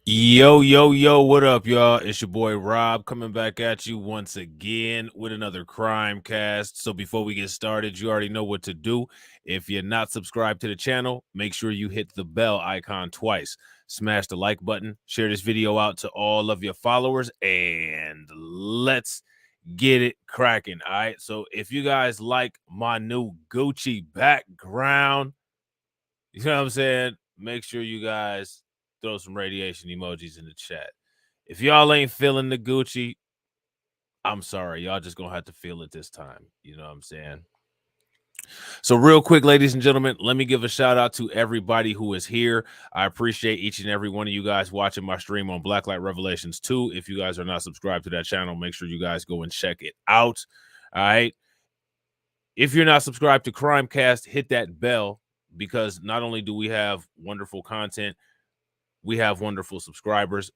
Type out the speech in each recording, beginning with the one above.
Yo, yo, yo, what up, y'all? It's your boy Rob coming back at you once again with another crime cast. So before we get started, you already know what to do. If you're not subscribed to the channel, make sure you hit the bell icon twice. Smash the like button, share this video out to all of your followers, and let's get it cracking. All right. So if you guys like my new Gucci background, you know what I'm saying? Make sure you guys throw some radiation emojis in the chat. If y'all ain't feeling the Gucci, I'm sorry. Y'all just gonna have to feel it this time. You know what I'm saying? So, real quick, ladies and gentlemen, let me give a shout out to everybody who is here. I appreciate each and every one of you guys watching my stream on Blacklight Revelations 2. If you guys are not subscribed to that channel, make sure you guys go and check it out. All right. If you're not subscribed to CrimeCast, hit that bell because not only do we have wonderful content, we have wonderful subscribers.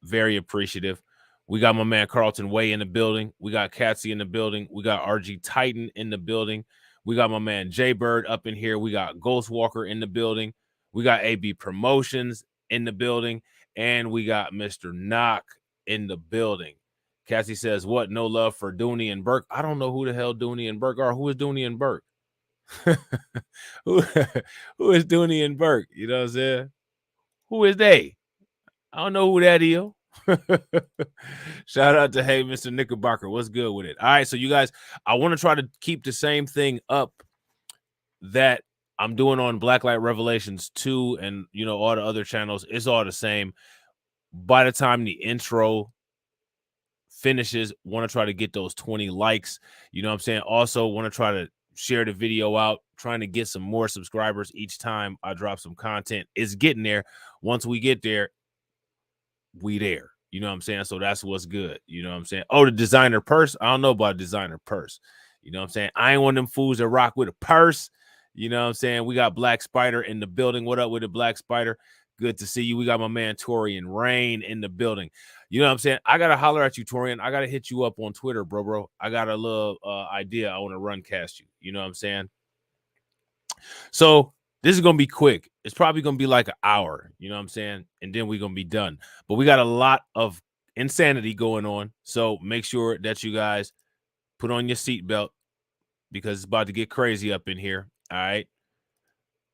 Very appreciative. We got my man Carlton Way in the building. We got Catsy in the building. We got RG Titan in the building. We got my man Jay Bird up in here. We got Ghost Walker in the building. We got AB Promotions in the building. And we got Mr. Knock in the building. Cassie says, what? No love for Dooney and Burke. I don't know who the hell Dooney and Burke are. Who is Dooney and Burke? who, who is Dooney and Burke? You know what I'm saying? Who is they? I don't know who that is. Shout out to Hey Mr. Knickerbocker. What's good with it? All right, so you guys, I want to try to keep the same thing up that I'm doing on Blacklight Revelations 2 and all the other channels. It's all the same. By the time the intro finishes, want to try to get those 20 likes. You know what I'm saying? Also want to try to share the video out, trying to get some more subscribers each time I drop some content. It's getting there. Once we get there, we there. You know what I'm saying? So that's what's good. You know what I'm saying? Oh, the designer purse. I don't know about designer purse. You know what I'm saying? I ain't one of them fools that rock with a purse. You know what I'm saying? We got Black Spider in the building. What up with the Black Spider? Good to see you. We got my man Torian Rain in the building. You know what I'm saying? I gotta holler at you, Torian. I gotta hit you up on Twitter, bro. I got a little idea I want to run cast you. You know what I'm saying? So this is going to be quick. It's probably going to be like an hour, you know what I'm saying? And then we're going to be done. But we got a lot of insanity going on. So make sure that you guys put on your seatbelt because it's about to get crazy up in here. All right.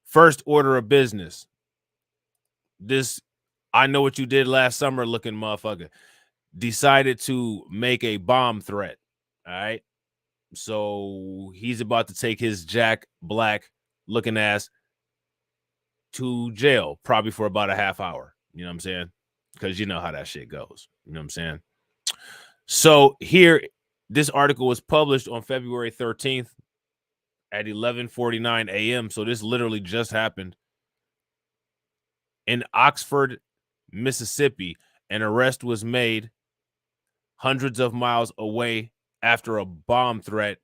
First order of business. This, I know what you did last summer looking motherfucker. Decided to make a bomb threat. All right. So he's about to take his Jack Black looking ass to jail, probably for about a half hour. You know what I'm saying? Because you know how that shit goes. You know what I'm saying? So here, this article was published on February 13th at 11:49 a.m. So this literally just happened. In Oxford, Mississippi, an arrest was made hundreds of miles away after a bomb threat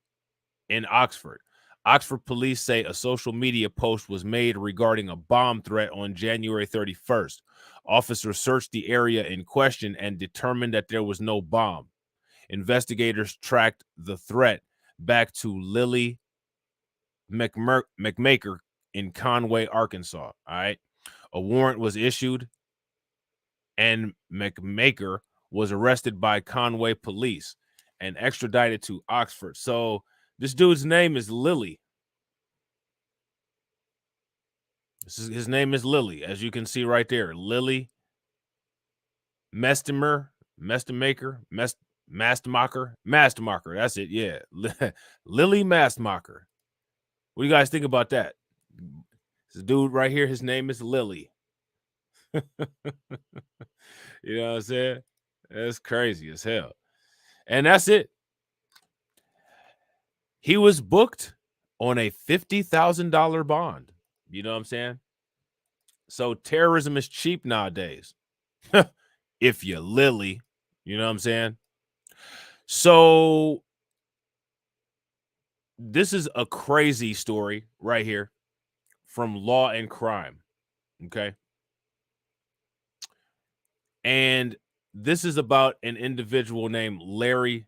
in Oxford. Oxford police say a social media post was made regarding a bomb threat on January 31st. Officers searched the area in question and determined that there was no bomb. Investigators tracked the threat back to Lily McMaker in Conway, Arkansas. All right. A warrant was issued and McMaker was arrested by Conway police and extradited to Oxford. So this dude's name is Lily. His name is Lily, as you can see right there. Lily Mastemaker. That's it. Yeah. Lily Mastemaker. What do you guys think about that? This dude right here, his name is Lily. You know what I'm saying? That's crazy as hell. And that's it. He was booked on a $50,000 bond. You know what I'm saying? So terrorism is cheap nowadays. If you're Lily, you know what I'm saying? So this is a crazy story right here from Law and Crime. Okay. And this is about an individual named Larry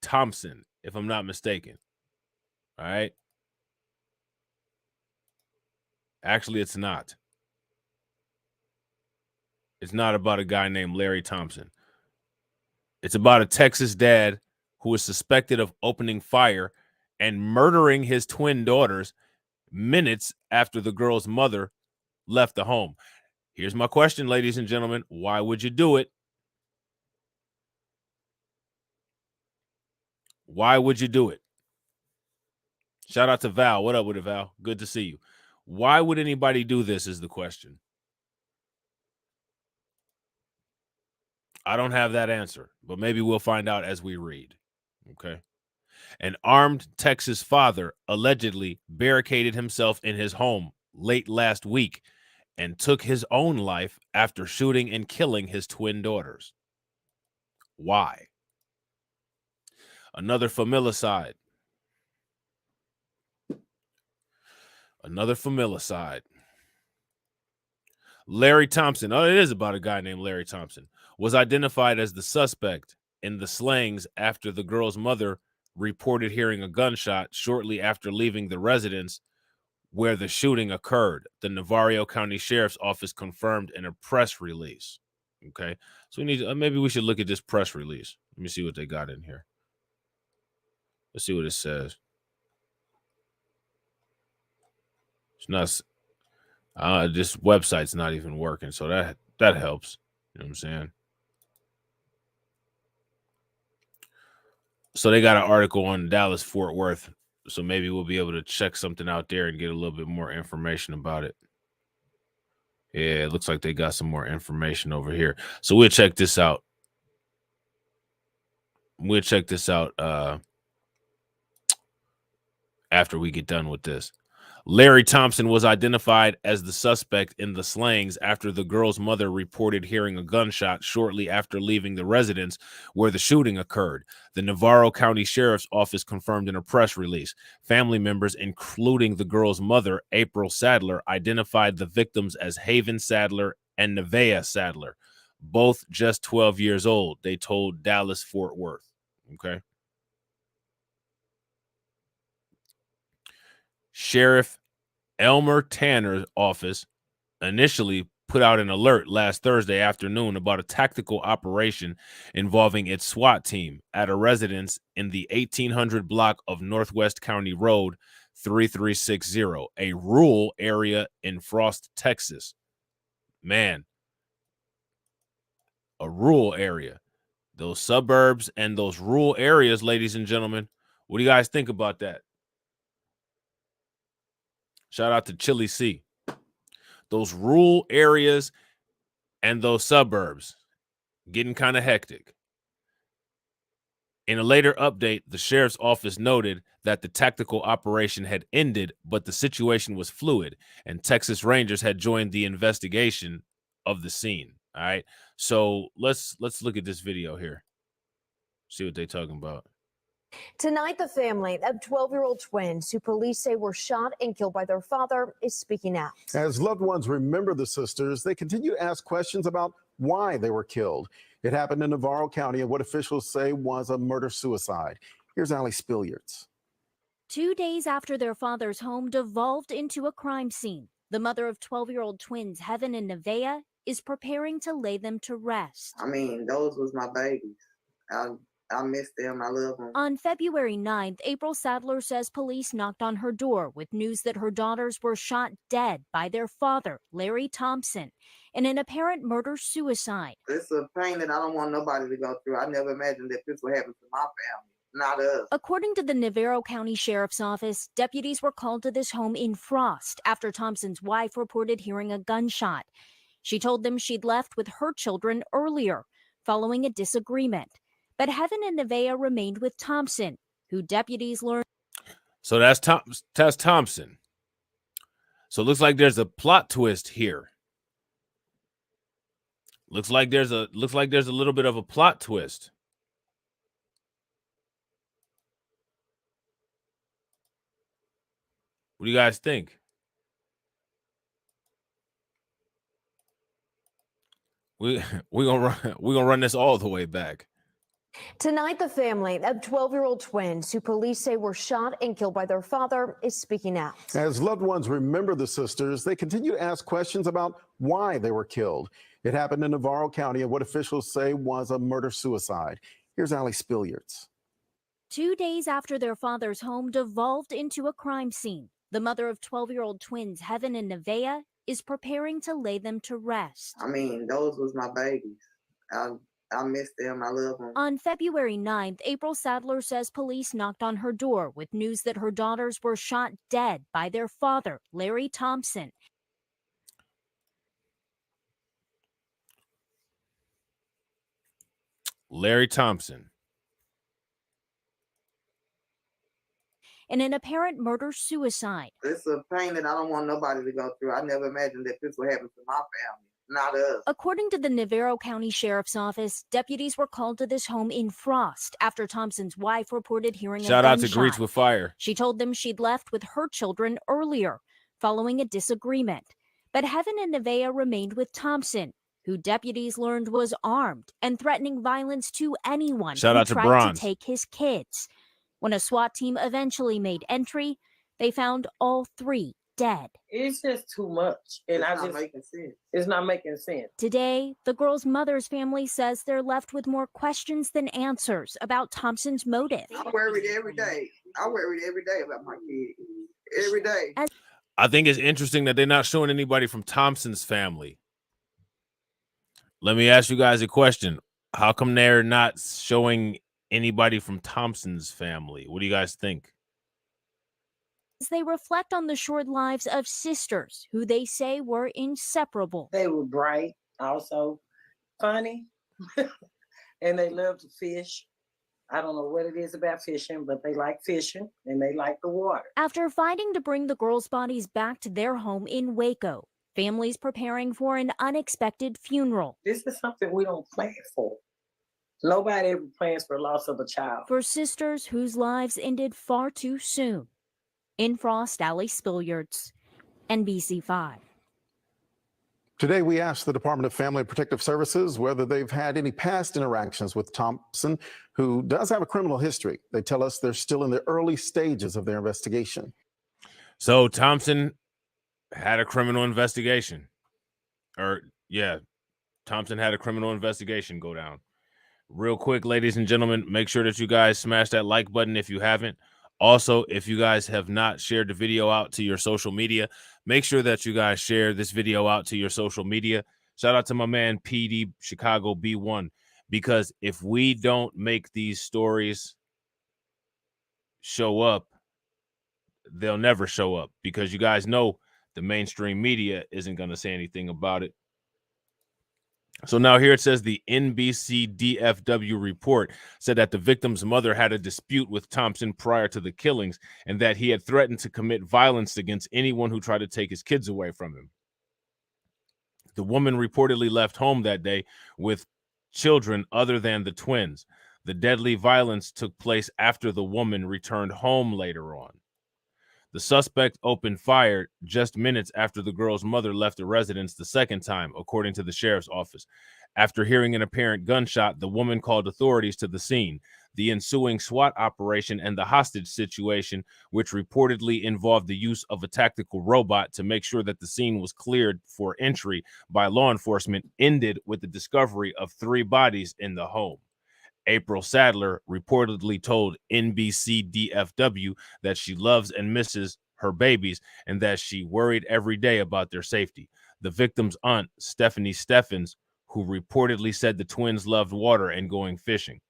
Thompson, if I'm not mistaken. All right. Actually, it's not. It's not about a guy named Larry Thompson. It's about a Texas dad who is suspected of opening fire and murdering his twin daughters minutes after the girl's mother left the home. Here's my question, ladies and gentlemen. Why would you do it? Why would you do it? Shout out to Val. What up with it, Val? Good to see you. Why would anybody do this is the question. I don't have that answer, but maybe we'll find out as we read. Okay. An armed Texas father allegedly barricaded himself in his home late last week and took his own life after shooting and killing his twin daughters. Why? Another familicide. Another familicide. Larry Thompson, oh, it is about a guy named Larry Thompson, was identified as the suspect in the slayings after the girl's mother reported hearing a gunshot shortly after leaving the residence where the shooting occurred. The Navarro County Sheriff's Office confirmed in a press release. Okay, so we need maybe we should look at this press release. Let me see what they got in here. Let's see what it says. It's not. This website's not even working, so that helps. You know what I'm saying? So they got an article on Dallas Fort Worth, so maybe we'll be able to check something out there and get a little bit more information about it. Yeah, it looks like they got some more information over here. So we'll check this out. We'll check this out after we get done with this. Larry Thompson was identified as the suspect in the slayings after the girl's mother reported hearing a gunshot shortly after leaving the residence where the shooting occurred. The Navarro County Sheriff's Office confirmed in a press release. Family members, including the girl's mother, April Sadler, identified the victims as Haven Sadler and Nevaeh Sadler, both just 12 years old, they told Dallas Fort Worth. Okay. Sheriff Elmer Tanner's office initially put out an alert last Thursday afternoon about a tactical operation involving its SWAT team at a residence in the 1800 block of Northwest County Road 3360, a rural area in Frost, Texas. Man, a rural area. Those suburbs and those rural areas, ladies and gentlemen. What do you guys think about that? Shout out to Chili C. Those rural areas and those suburbs getting kind of hectic. In a later update, the sheriff's office noted that the tactical operation had ended, but the situation was fluid, and Texas Rangers had joined the investigation of the scene. All right. So let's look at this video here. See what they're talking about. Tonight, the family of 12-year-old twins who police say were shot and killed by their father is speaking out. As loved ones remember the sisters, they continue to ask questions about why they were killed. It happened in Navarro County and what officials say was a murder-suicide. Here's Allie Spilliards. 2 days after their father's home devolved into a crime scene, the mother of 12-year-old twins, Heaven and Nevaeh, is preparing to lay them to rest. I mean, those was my babies. I miss them. I love them. On February 9th, April Sadler says police knocked on her door with news that her daughters were shot dead by their father, Larry Thompson, in an apparent murder-suicide. It's a pain that I don't want nobody to go through. I never imagined that this would happen to my family. Not us. According to the Navarro County Sheriff's Office, deputies were called to this home in Frost after Thompson's wife reported hearing a gunshot. She told them she'd left with her children earlier, following a disagreement. But Heaven and Nevaeh remained with Thompson, who deputies learned. So that's Thompson. So it looks like there's a plot twist here. Looks like there's a little bit of a plot twist. What do you guys think? We're gonna run this all the way back. Tonight, the family of 12-year-old twins who police say were shot and killed by their father is speaking out. As loved ones remember the sisters, they continue to ask questions about why they were killed. It happened in Navarro County and what officials say was a murder-suicide. Here's Allie Spilliards. 2 days after their father's home devolved into a crime scene, the mother of 12-year-old twins, Heaven and Nevaeh, is preparing to lay them to rest. I mean, those was my babies. I miss them. I love them. On February 9th, April Sadler says police knocked on her door with news that her daughters were shot dead by their father, Larry Thompson. Larry Thompson. In an apparent murder-suicide. It's a pain that I don't want nobody to go through. I never imagined that this would happen to my family, not us. According to the Navarro County Sheriff's Office, deputies were called to this home in Frost after Thompson's wife reported hearing a gunshot. Shout out to Greets with Fire. She told them she'd left with her children earlier, following a disagreement. But Heaven and Nevaeh remained with Thompson, who deputies learned was armed and threatening violence to anyone Shout who out to tried Bronze. to take his kids. When a SWAT team eventually made entry, they found all three dead. It's just too much, and It's not making sense. it's not making sense. Today, the girl's mother's family says they're left with more questions than answers about Thompson's motive. I worried every day. I worried every day about my kids. Every day. I think it's interesting that they're not showing anybody from Thompson's family. Let me ask you guys a question. How come they're not showing anybody from Thompson's family? What do you guys think? As they reflect on the short lives of sisters who they say were inseparable. They were bright, also funny, and they love to fish. I don't know what it is about fishing, but they like fishing and they like the water. After fighting to bring the girls' bodies back to their home in Waco, families preparing for an unexpected funeral. This is something we don't plan for. Nobody ever plans for loss of a child. For sisters whose lives ended far too soon. In Frost, Allie Spilliards, NBC5. Today, we asked the Department of Family and Protective Services whether they've had any past interactions with Thompson, who does have a criminal history. They tell us they're still in the early stages of their investigation. So Thompson had a criminal investigation. Thompson had a criminal investigation go down. Real quick, ladies and gentlemen, make sure that you guys smash that like button if you haven't. Also, if you guys have not shared the video out to your social media, make sure that you guys share this video out to your social media. Shout out to my man PD Chicago B1, because if we don't make these stories show up, they'll never show up, because you guys know the mainstream media isn't going to say anything about it. So now here it says the NBC DFW report said that the victim's mother had a dispute with Thompson prior to the killings and that he had threatened to commit violence against anyone who tried to take his kids away from him. The woman reportedly left home that day with children other than the twins. The deadly violence took place after the woman returned home later on. The suspect opened fire just minutes after the girl's mother left the residence the second time, according to the sheriff's office. After hearing an apparent gunshot, the woman called authorities to the scene. The ensuing SWAT operation and the hostage situation, which reportedly involved the use of a tactical robot to make sure that the scene was cleared for entry by law enforcement, ended with the discovery of 3 bodies in the home. April Sadler reportedly told NBC DFW that she loves and misses her babies and that she worried every day about their safety. The victim's aunt, Stephanie Steffens, who reportedly said the twins loved water and going fishing.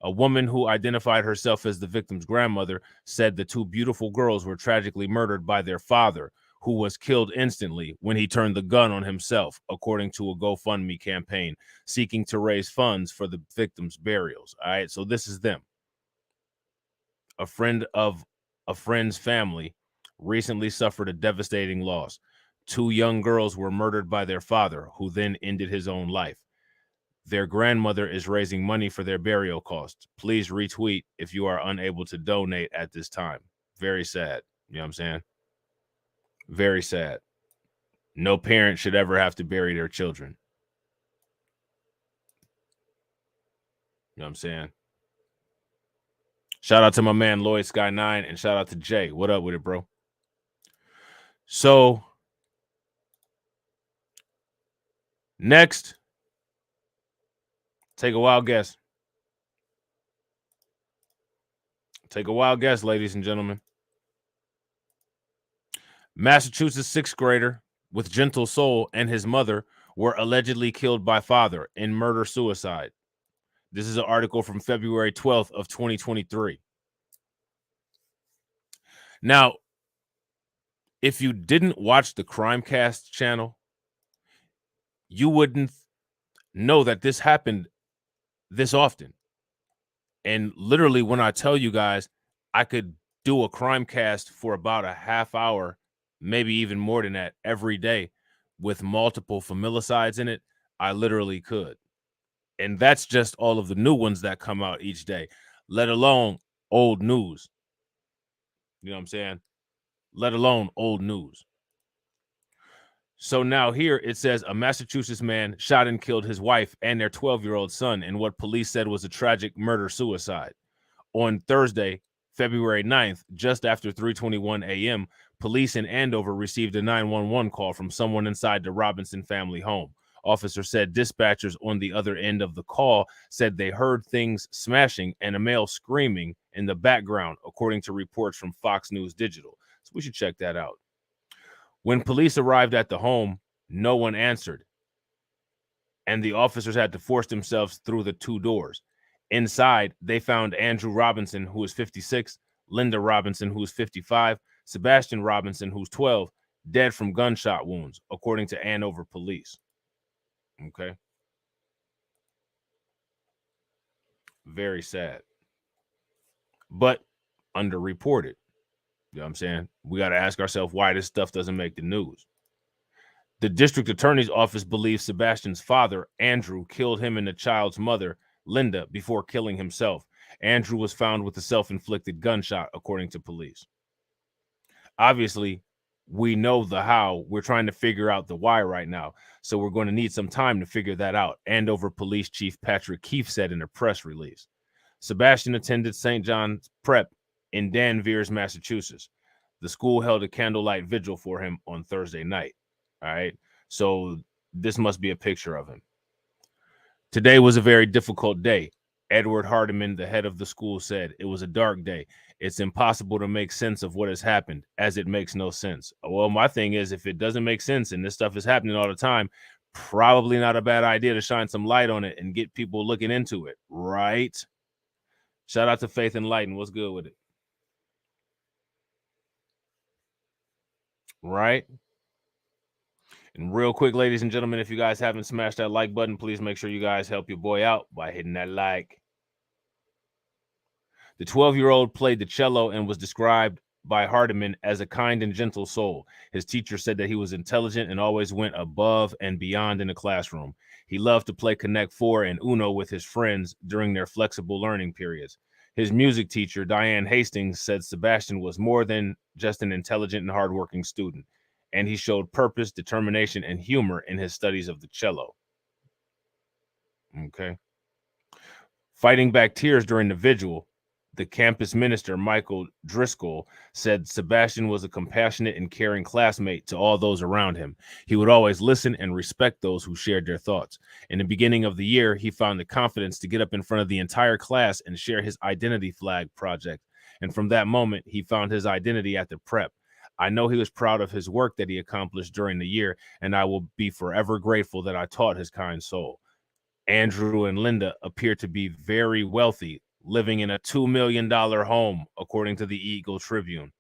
A woman who identified herself as the victim's grandmother said the 2 beautiful girls were tragically murdered by their father, who was killed instantly when he turned the gun on himself, according to a GoFundMe campaign seeking to raise funds for the victims' burials. All right, so this is them. A friend of a friend's family recently suffered a devastating loss. 2 young girls were murdered by their father, who then ended his own life. Their grandmother is raising money for their burial costs. Please retweet if you are unable to donate at this time. Very sad. You know what I'm saying? Very sad. No parent should ever have to bury their children. You know what I'm saying? Shout out to my man Lloyd Sky 9 and shout out to Jay. What up with it, bro? So Next, take a wild guess. Take a wild guess, ladies and gentlemen. Massachusetts sixth grader with gentle soul and his mother were allegedly killed by father in murder-suicide. This is an article from February 12th of 2023. Now, if you didn't watch the CRIMECAST channel, you wouldn't know that this happened this often. And literally, when I tell you guys, I could do a CRIMECAST for about a half hour, maybe even more than that, every day with multiple familicides in it, I literally could. And that's just all of the new ones that come out each day, let alone old news. You know what I'm saying? Let alone old news. So now here it says a Massachusetts man shot and killed his wife and their 12-year-old son in what police said was a tragic murder-suicide. On Thursday, February 9th, just after 3:21 a.m., police in Andover received a 911 call from someone inside the Robinson family home. Officers said dispatchers on the other end of the call said they heard things smashing and a male screaming in the background, according to reports from Fox News Digital. So we should check that out. When police arrived at the home, no one answered, and the officers had to force themselves through the two doors. Inside, they found Andrew Robinson, who is 56, Linda Robinson, who is 55, Sebastian Robinson, who's 12, dead from gunshot wounds, according to Andover police. Okay. Very sad. But underreported. You know what I'm saying? We got to ask ourselves why this stuff doesn't make the news. The district attorney's office believes Sebastian's father, Andrew, killed him and the child's mother, Linda, before killing himself. Andrew was found with a self-inflicted gunshot, according to police. Obviously, we know the how. We're trying to figure out the why right now. So we're going to need some time to figure that out. Andover Police Chief Patrick Keefe said in a press release. Sebastian attended St. John's Prep in Danvers, Massachusetts. The school held a candlelight vigil for him on Thursday night. All right. So this must be a picture of him. Today was a very difficult day. Edward Hardiman, the head of the school, said it was a dark day. It's impossible to make sense of what has happened, as it makes no sense. Well, my thing is, if it doesn't make sense and this stuff is happening all the time, probably not a bad idea to shine some light on it and get people looking into it, right? Shout out to Faith and Light. What's good with it? Right? And real quick, ladies and gentlemen, if you guys haven't smashed that like button, please make sure you guys help your boy out by hitting that like. The 12-year-old played the cello and was described by Hardiman as a kind and gentle soul. His teacher said that he was intelligent and always went above and beyond in the classroom. He loved to play Connect Four and Uno with his friends during their flexible learning periods. His music teacher, Diane Hastings, said Sebastian was more than just an intelligent and hardworking student, and he showed purpose, determination, and humor in his studies of the cello. Okay. Fighting back tears during the vigil, the campus minister, Michael Driscoll, said Sebastian was a compassionate and caring classmate to all those around him. He would always listen and respect those who shared their thoughts. In the beginning of the year, he found the confidence to get up in front of the entire class and share his identity flag project. And from that moment, he found his identity at the prep. I know he was proud of his work that he accomplished during the year, and I will be forever grateful that I taught his kind soul. Andrew and Linda appear to be very wealthy, living in a $2 million home, according to the Eagle Tribune.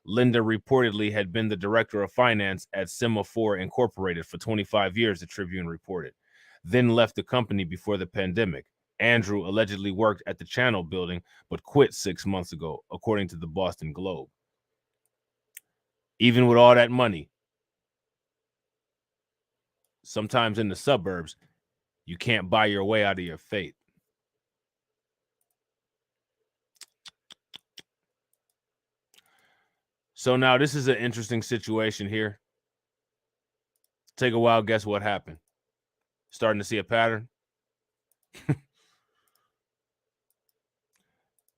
Linda reportedly had been the director of finance at Semaphore Incorporated for 25 years, the Tribune reported, then left the company before the pandemic. Andrew allegedly worked at the Channel building, but quit 6 months ago, according to the Boston Globe. Even with all that money, sometimes in the suburbs, you can't buy your way out of your fate. So now this is an interesting situation here. Take a wild guess what happened. Starting to see a pattern.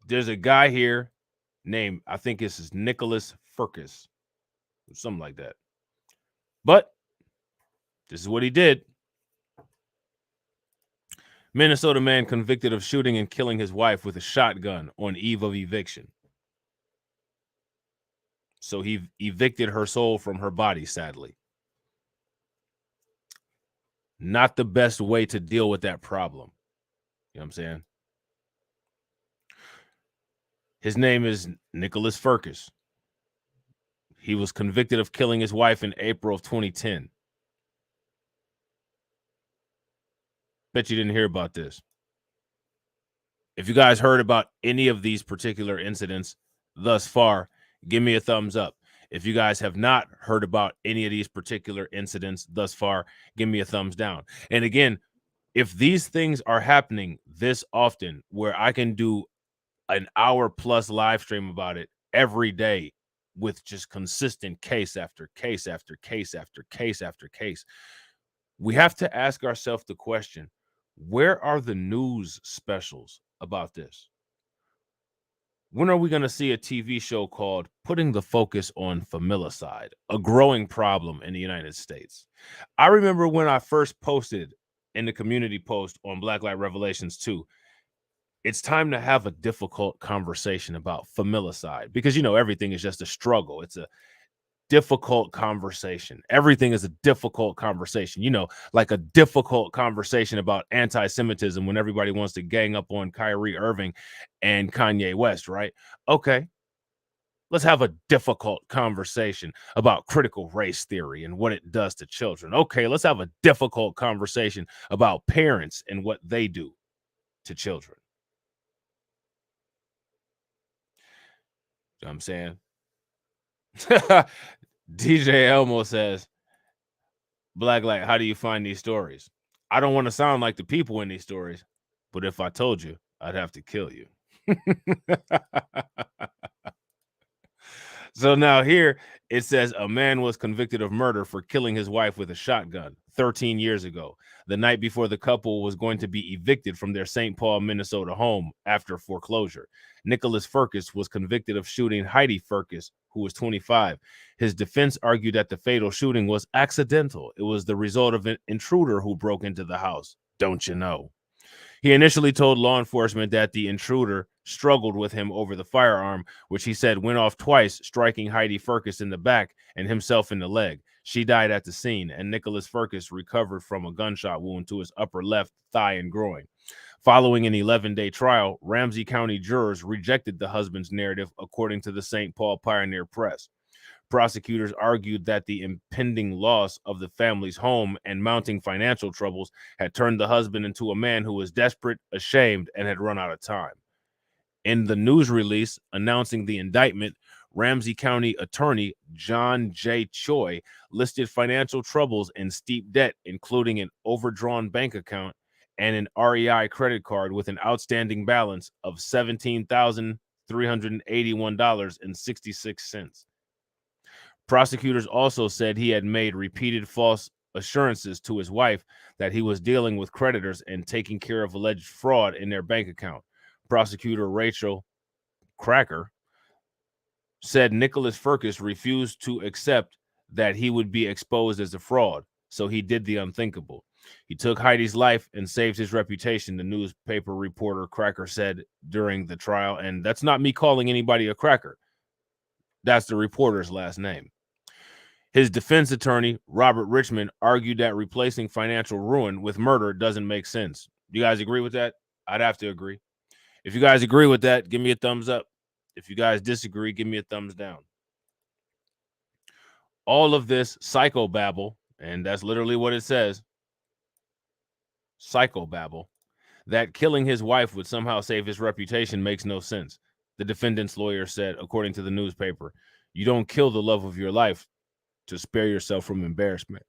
There's a guy here named, I think this is Nicholas Furcus, something like that. But this is what he did. Minnesota man convicted of shooting and killing his wife with a shotgun on eve of eviction. So he evicted her soul from her body, sadly. Not the best way to deal with that problem. You know what I'm saying? His name is Nicholas Furcus. He was convicted of killing his wife in April of 2010. Bet you didn't hear about this. If you guys heard about any of these particular incidents thus far, give me a thumbs up. If you guys have not heard about any of these particular incidents thus far, give me a thumbs down. And again, if these things are happening this often, where I can do an hour plus live stream about it every day with just consistent case after case after case after case after case, we have to ask ourselves the question, where are the news specials about this? When are we going to see a TV show called Putting the Focus on Familicide, a growing problem in the United States? I remember when I first posted in the community post on Blacklight Revelations 2, it's time to have a difficult conversation about familicide, because, you know, everything is just a struggle. It's a difficult conversation. Everything is a difficult conversation, you know, like a difficult conversation about anti-Semitism when everybody wants to gang up on Kyrie Irving and Kanye West, right? Okay, let's have a difficult conversation about critical race theory and what it does to children. Okay, let's have a difficult conversation about parents and what they do to children. You know what I'm saying? DJ Elmo says, Blacklight, how do you find these stories? I don't want to sound like the people in these stories, but if I told you, I'd have to kill you. So now here it says a man was convicted of murder for killing his wife with a shotgun 13 years ago, the night before the couple was going to be evicted from their St. Paul, Minnesota home after foreclosure. Nicholas Furcus was convicted of shooting Heidi Furcus, who was 25. His defense argued that the fatal shooting was accidental. It was the result of an intruder who broke into the house. Don't you know? He initially told law enforcement that the intruder struggled with him over the firearm, which he said went off twice, striking Heidi Furcus in the back and himself in the leg. She died at the scene, and Nicholas Furcus recovered from a gunshot wound to his upper left thigh and groin. Following an 11-day trial, Ramsey County jurors rejected the husband's narrative, according to the St. Paul Pioneer Press. Prosecutors argued that the impending loss of the family's home and mounting financial troubles had turned the husband into a man who was desperate, ashamed, and had run out of time. In the news release announcing the indictment, Ramsey County Attorney John J. Choi listed financial troubles and steep debt, including an overdrawn bank account and an REI credit card with an outstanding balance of $17,381.66. Prosecutors also said he had made repeated false assurances to his wife that he was dealing with creditors and taking care of alleged fraud in their bank account. Prosecutor Rachel Cracker said Nicholas Furcus refused to accept that he would be exposed as a fraud, so he did the unthinkable. He took Heidi's life and saved his reputation, the newspaper reporter Cracker said during the trial. And that's not me calling anybody a cracker. That's the reporter's last name. His defense attorney, Robert Richmond, argued that replacing financial ruin with murder doesn't make sense. Do you guys agree with that? I'd have to agree. If you guys agree with that, give me a thumbs up. If you guys disagree, give me a thumbs down. All of this psychobabble, and that's literally what it says, psychobabble, that killing his wife would somehow save his reputation makes no sense. The defendant's lawyer said, according to the newspaper, you don't kill the love of your life to spare yourself from embarrassment.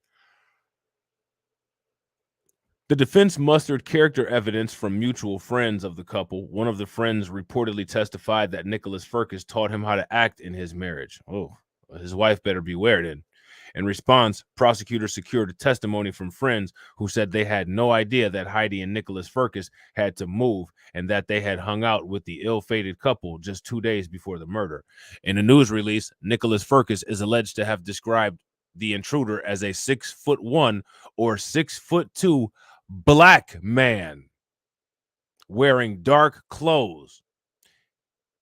The defense mustered character evidence from mutual friends of the couple. One of the friends reportedly testified that Nicholas Furcus taught him how to act in his marriage. Oh, his wife better beware then. In response, prosecutors secured a testimony from friends who said they had no idea that Heidi and Nicholas Furcus had to move and that they had hung out with the ill-fated couple just 2 days before the murder. In a news release, Nicholas Furcus is alleged to have described the intruder as a 6'1" or 6'2" black man. wearing dark clothes.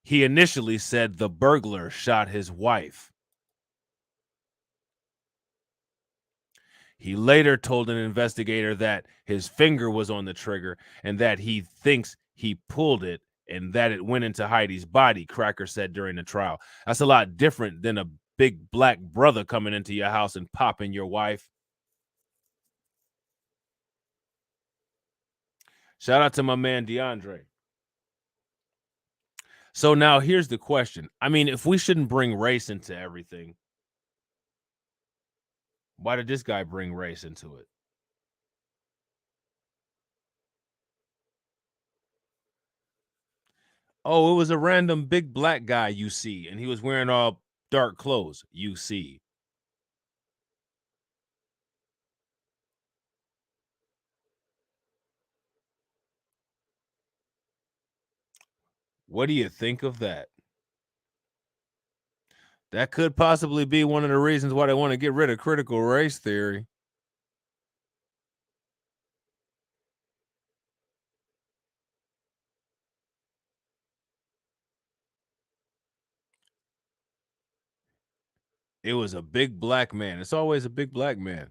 He initially said the burglar shot his wife. He later told an investigator that his finger was on the trigger and that he thinks he pulled it and that it went into Heidi's body, Cracker said during the trial. That's a lot different than a big black brother coming into your house and popping your wife. Shout out to my man DeAndre. So now here's the question. I mean, if we shouldn't bring race into everything, why did this guy bring race into it? Oh, it was a random big black guy you see, and he was wearing all dark clothes you see. What do you think of that? That could possibly be one of the reasons why they want to get rid of critical race theory. It was a big black man. It's always a big black man.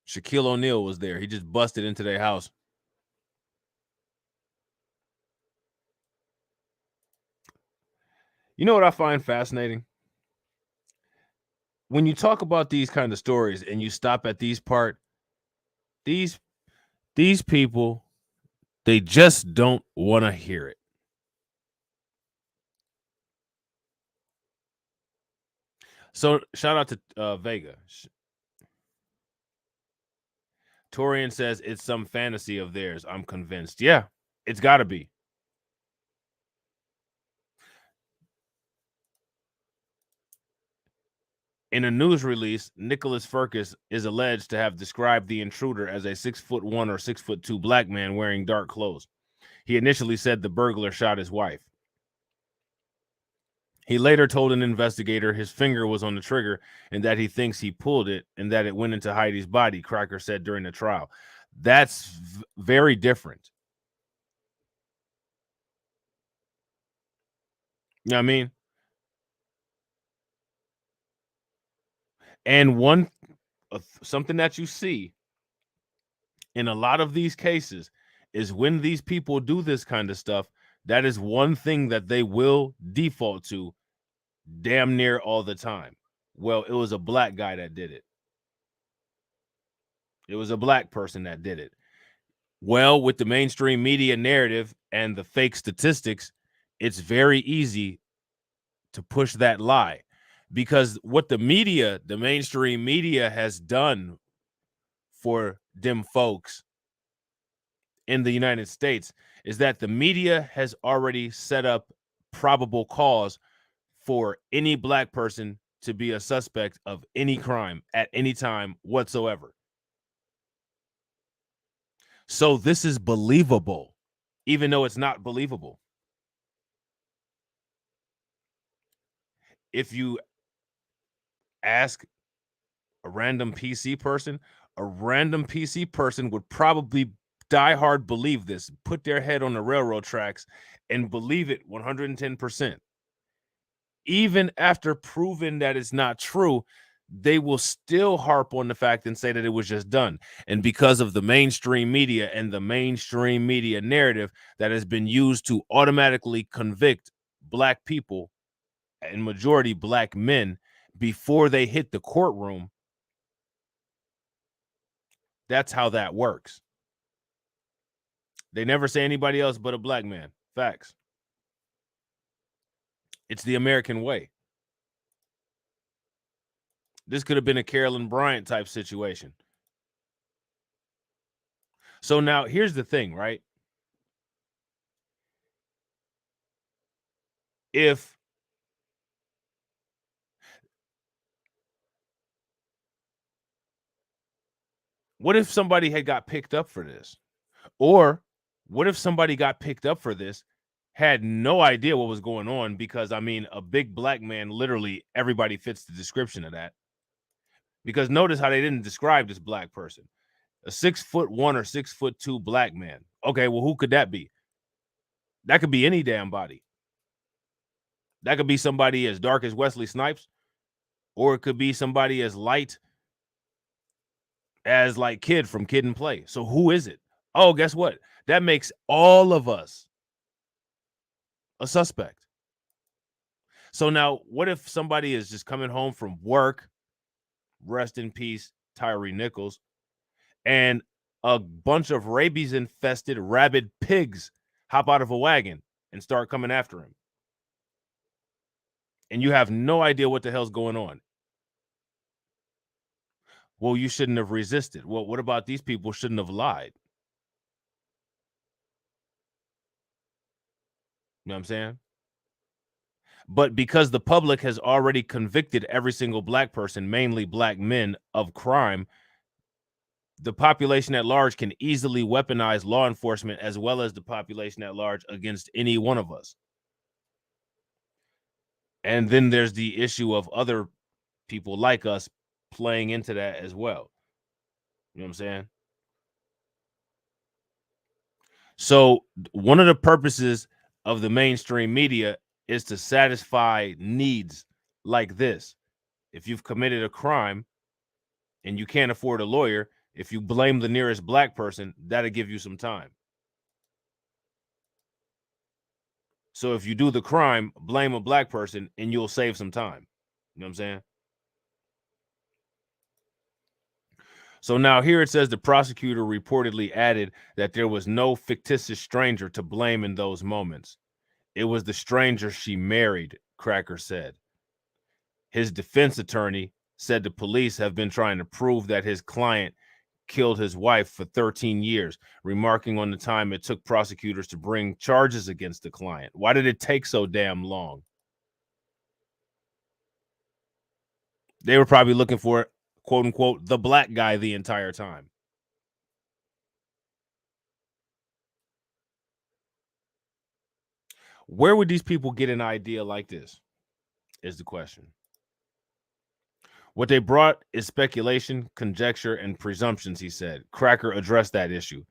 Shaquille O'Neal was there. He just busted into their house. You know what I find fascinating? When you talk about these kind of stories and you stop at these people, they just don't want to hear it. So shout out to Vega. Torian says it's some fantasy of theirs. I'm convinced. Yeah, it's got to be. In a news release, Nicholas Furcus is alleged to have described the intruder as a 6'1" or 6'2" black man wearing dark clothes. He initially said the burglar shot his wife. He later told an investigator his finger was on the trigger and that he thinks he pulled it and that it went into Heidi's body, Cracker said during the trial. That's very different. You know what I mean? And something that you see in a lot of these cases is when these people do this kind of stuff, that is one thing that they will default to damn near all the time. Well, it was a black guy that did it. It was a black person that did it. Well, with the mainstream media narrative and the fake statistics, it's very easy to push that lie, because what the mainstream media has done for them folks in the United States is that the media has already set up probable cause for any black person to be a suspect of any crime at any time whatsoever. So this is believable, even though it's not believable. If you ask a random PC person would probably die hard believe this, put their head on the railroad tracks and believe it 110%. Even after proving that it's not true, they will still harp on the fact and say that it was just done. And because of the mainstream media and the mainstream media narrative that has been used to automatically convict black people and majority black men before they hit the courtroom, that's how that works. They never say anybody else but a black man. Facts. It's the American way. This could have been a Carolyn Bryant type situation. So now here's the thing, right? What if somebody had got picked up for this? Or what if somebody got picked up for this, had no idea what was going on? Because, I mean, a big black man, literally everybody fits the description of that. Because notice how they didn't describe this black person. A 6'1" or 6'2" black man Okay, well, who could that be? That could be any damn body. That could be somebody as dark as Wesley Snipes, or it could be somebody as light as like Kid from Kid and Play. So who is it? Oh, guess what? That makes all of us a suspect. So now, what if somebody is just coming home from work, rest in peace, Tyree Nichols, and a bunch of rabies-infested rabid pigs hop out of a wagon and start coming after him? And you have no idea what the hell's going on. Well, you shouldn't have resisted. Well, what about these people shouldn't have lied? You know what I'm saying? But because the public has already convicted every single black person, mainly black men, of crime, the population at large can easily weaponize law enforcement as well as the population at large against any one of us. And then there's the issue of other people like us playing into that as well. You know what I'm saying? So one of the purposes of the mainstream media is to satisfy needs like this. If you've committed a crime and you can't afford a lawyer, if you blame the nearest black person, that'll give you some time. So if you do the crime, blame a black person and you'll save some time. You know what I'm saying? So now here it says the prosecutor reportedly added that there was no fictitious stranger to blame in those moments. It was the stranger she married, Cracker said. His defense attorney said the police have been trying to prove that his client killed his wife for 13 years, remarking on the time it took prosecutors to bring charges against the client. Why did it take so damn long? They were probably looking for, quote unquote, the black guy the entire time. Where would these people get an idea like this is the question. What they brought is speculation, conjecture, and presumptions, he said. Cracker addressed that issue.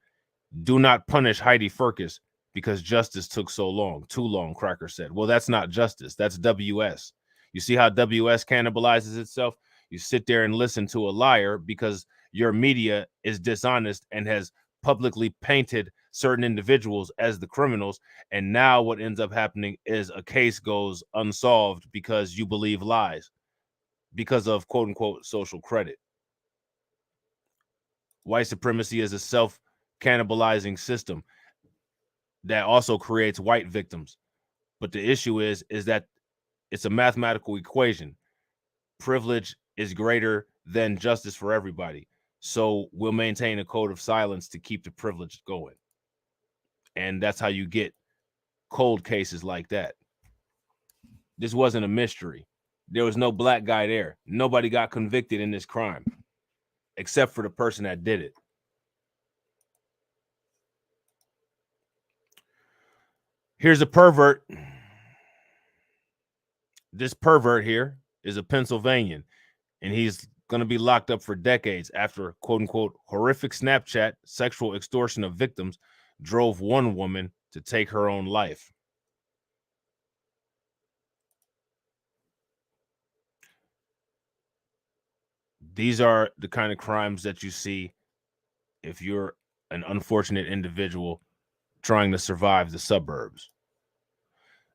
Do not punish Heidi Firkus because justice took so long. Too long, Cracker said. Well, that's not justice. That's WS. You see how WS cannibalizes itself? You sit there and listen to a liar because your media is dishonest and has publicly painted certain individuals as the criminals. And now what ends up happening is a case goes unsolved because you believe lies because of, quote unquote, social credit. White supremacy is a self-cannibalizing system that also creates white victims. But the issue is that it's a mathematical equation. Privilege is greater than justice for everybody. So we'll maintain a code of silence to keep the privilege going. And that's how you get cold cases like that. This wasn't a mystery. There was no black guy there. Nobody got convicted in this crime except for the person that did it. Here's a pervert. This pervert here is a Pennsylvanian, and he's going to be locked up for decades after, quote unquote, horrific Snapchat sexual extortion of victims drove one woman to take her own life. These are the kind of crimes that you see if you're an unfortunate individual trying to survive the suburbs.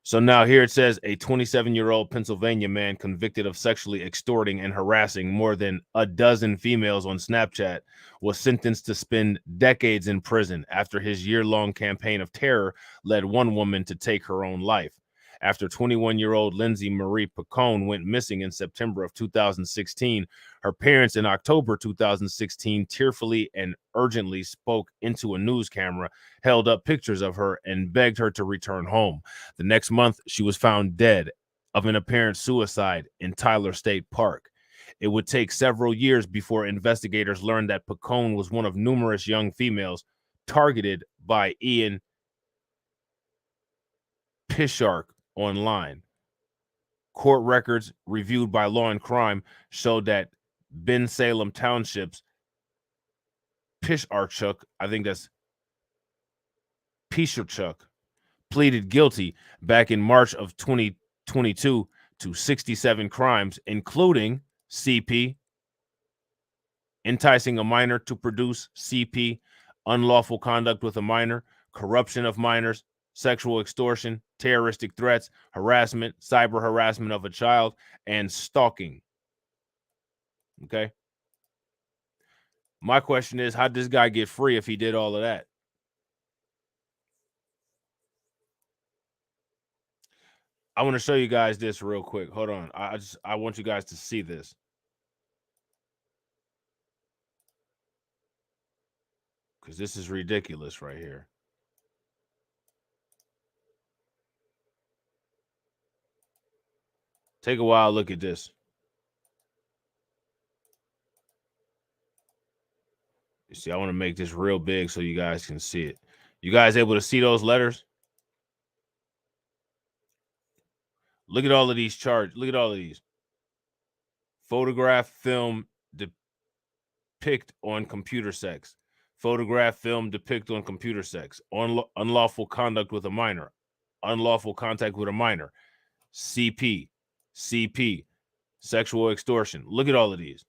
So now here it says a 27-year-old Pennsylvania man convicted of sexually extorting and harassing more than a dozen females on Snapchat was sentenced to spend decades in prison after his year-long campaign of terror led one woman to take her own life. After 21-year-old Lindsay Marie Picone went missing in September of 2016, her parents in October 2016 tearfully and urgently spoke into a news camera, held up pictures of her, and begged her to return home. The next month, she was found dead of an apparent suicide in Tyler State Park. It would take several years before investigators learned that Picone was one of numerous young females targeted by Ian Pishark online. Court records reviewed by Law and Crime showed that Ben Salem Township's Pisharchuk, I think that's Piszczuk pleaded guilty back in March of 2022 to 67 crimes, including CP, enticing a minor to produce CP, unlawful conduct with a minor, corruption of minors, sexual extortion, terroristic threats, harassment, cyber harassment of a child, and stalking. Okay. My question is, how did this guy get free if he did all of that? I want to show you guys this real quick. Hold on. I want you guys to see this. Because this is ridiculous right here. Take a while, look at this. You see, I want to make this real big so you guys can see it. You guys able to see those letters? Look at all of these charges. Look at all of these. Photograph, film, depict on computer sex. Photograph, film, depict on computer sex. Unlawful conduct with a minor. Unlawful contact with a minor. CP. CP. Sexual extortion. Look at all of these.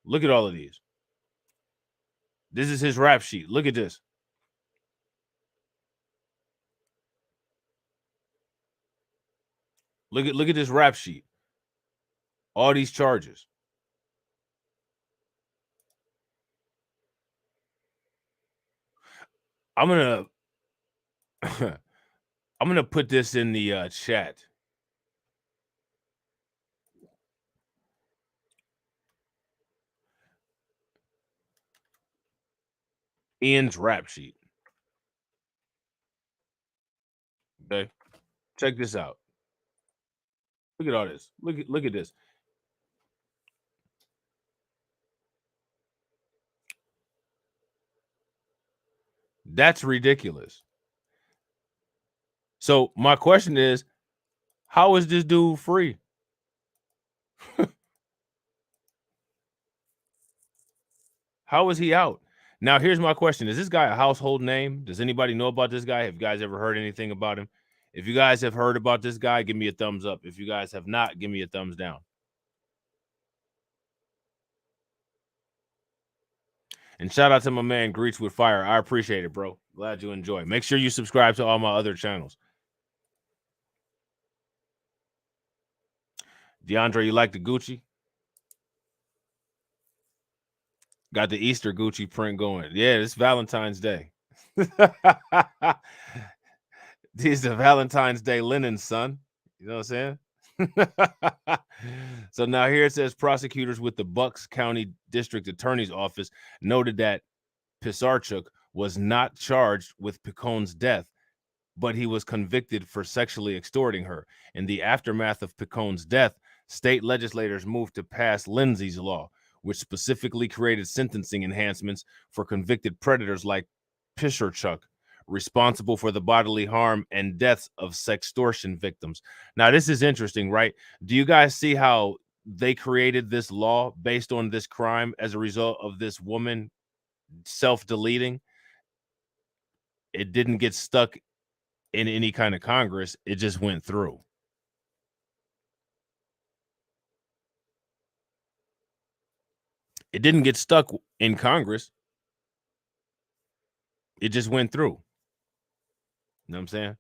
Look at all of these. This is his rap sheet. Look at this. Look at this rap sheet. All these charges. I'm gonna put this in the chat. Ian's rap sheet. Okay, check this out. Look at all this. Look at this. That's ridiculous. So my question is, how is this dude free? How is he out? Now, here's my question. Is this guy a household name? Does anybody know about this guy? Have you guys ever heard anything about him? If you guys have heard about this guy, give me a thumbs up. If you guys have not, give me a thumbs down. And shout out to my man, Greets with Fire. I appreciate it, bro. Glad you enjoy. Make sure you subscribe to all my other channels. DeAndre, you like the Gucci? Got the Easter Gucci print going. Yeah, it's Valentine's Day. These are Valentine's Day linen, son. You know what I'm saying? So now here it says prosecutors with the Bucks County District Attorney's Office noted that Piszczuk was not charged with Picone's death, but he was convicted for sexually extorting her. In the aftermath of Picone's death, state legislators moved to pass Lindsay's Law, which specifically created sentencing enhancements for convicted predators like Piszczuk, responsible for the bodily harm and deaths of sextortion victims. Now, this is interesting, right? Do you guys see how they created this law based on this crime as a result of this woman self-deleting? It didn't get stuck in any kind of Congress. It just went through. It didn't get stuck in Congress. It just went through. You know what I'm saying?